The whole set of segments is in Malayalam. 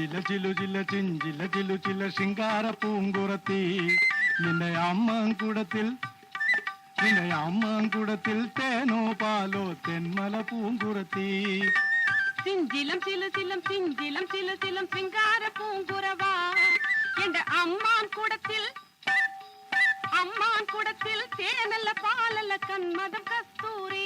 ചിഞ്ചില ചിലു ചില ചിഞ്ചില ചിലു ചില ശിങ്കാര പൂങ്കുറത്തി നിന്റെ അമ്മങ്കുടത്തിൽ തേനോ പാലോ തെന്മല പൂങ്കുറത്തി ചിഞ്ചിലം ചിലുചിലം ചിഞ്ചിലം ചിലുചിലം ശിങ്കാര പൂങ്കുറവാ എന്റെ അമ്മാൻകുടത്തിൽ തേനല്ല പാലല്ല കന്മദം കസ്തൂരി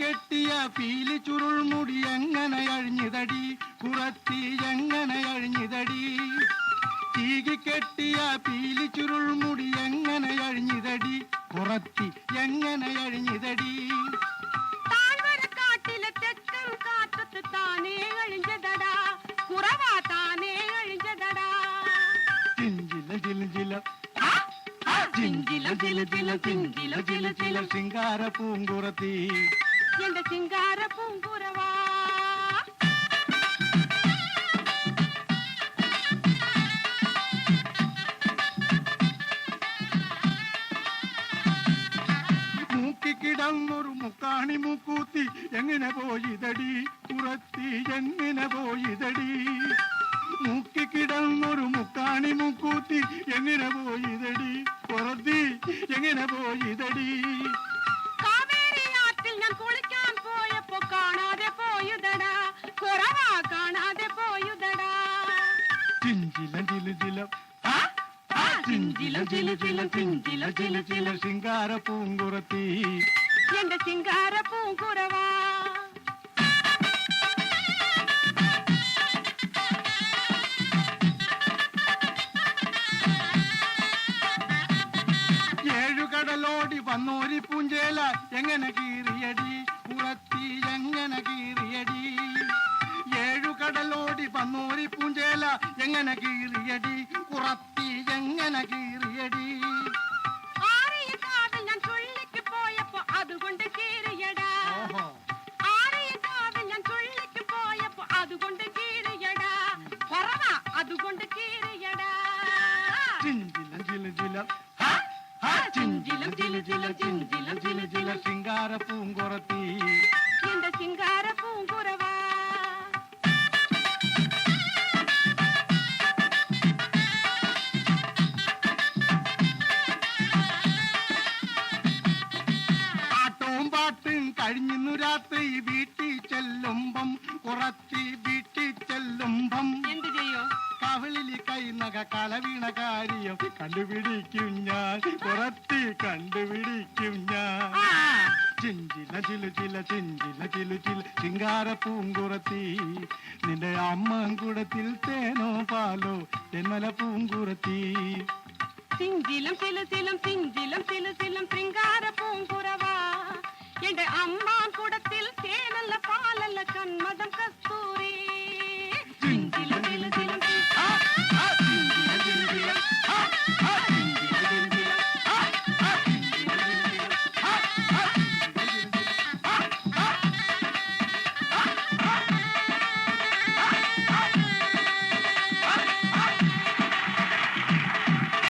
കെട്ടിയ പീലി ചുരുൾമുടി എങ്ങനെ അഴിഞ്ഞിതടി കുറത്തി എങ്ങനെ അഴിഞ്ഞിതടി തീകി കെട്ടിയ പീലി ചുരുൾമുടി എങ്ങനെ അഴിഞ്ഞിതടി കുറത്തി എങ്ങനെ അഴിഞ്ഞിതടി താഴ്വരക്കാട്ടിലെ തെക്കൻ കാറ്റത്ത് താനേ അഴിഞ്ഞതടാ കുറവാ താനേ അഴിഞ്ഞതടാ ചിഞ്ചില ചില ചിഞ്ചില ചില ചില ചിഞ്ചില ചില ചില ശിങ്കാര പൂങ്കുറത്തി എന്റെ ശിങ്കാര പൂങ്കുറവാ മൂക്കിക്കിടന്നൊരു മുക്കാണി മൂക്കൂത്തി എങ്ങനെ പോയിതടി കുറത്തി എങ്ങനെ പോയിതടി മൂക്കിക്കിടന്നൊരു മുക്കാണി മൂക്കൂത്തി എങ്ങനെ പോയിതടി കുറത്തി എങ്ങനെ പോയിതടി കാവേരിയാറ്റിൽ ഞാൻ കുളിക്കാൻ പോയപ്പോ കാണാതെ പോയുതടാ കുറവാ കാണാതെ പോയുതടാ ചിഞ്ചില ചില ചിഞ്ചില ചില ചില ചിഞ്ചില ചില ചില ശിങ്കാര പൂങ്കുറത്തി എന്റെ ശിങ്കാര പൂങ്കുറവാ ഏഴുകടലോടി വന്നോരി പൂഞ്ചേല എങ്ങനെ കീറിയടി കുറത്തി എങ്ങനെ കീറിയടി ഏഴുകടലോടി വന്നോരി പൂഞ്ചേല എങ്ങനെ കീറിയടി കുറത്തി എങ്ങനെ കീറിയടി ആറിയക്കാവിൽ ഞാൻ ചുള്ളിക്ക് പോയപ്പോ അതുകൊണ്ട് കീറിയടാ ആറിയക്കാവിൽ ഞാൻ ചുള്ളിക്ക് പോയപ്പോ അതുകൊണ്ട് കീറിയടാ കുറവാ അതുകൊണ്ട് കീറിയടാ ചിഞ്ചില ചില ചിഞ്ചിലം ചില ചില ചിഞ്ചിലം ചില ചില ശിങ്കാര പൂങ്കുറത്തി എന്റെ ശിങ്കാര പൂങ്കുറവാ പാട്ടവും പാട്ടും കഴിഞ്ഞു രാത്രി വീട്ടിൽ ചെല്ലുമ്പം കുറത്തി വീട്ടിൽ ചെല്ലുമ്പം എന്ത് ചെയ്യോ കവിളിൽ കൈനക കളവീണ കാര്യം കണ്ടുപിടിക്കും ഞാൻ കുറത്തി കണ്ടുപിടിക്കും ഞാൻ ചിഞ്ചില ചിലു ചില ചിഞ്ചില ചിലു ചില ശിങ്കാര പൂങ്കുറത്തി നിന്റെ അമ്മങ്കുടത്തിൽ തേനോ പാലോ തെന്മല പൂങ്കുറത്തി ചിഞ്ചിലം ചിലുചിലം ചിഞ്ചിലം ചിലുചിലം ശൃംഗാര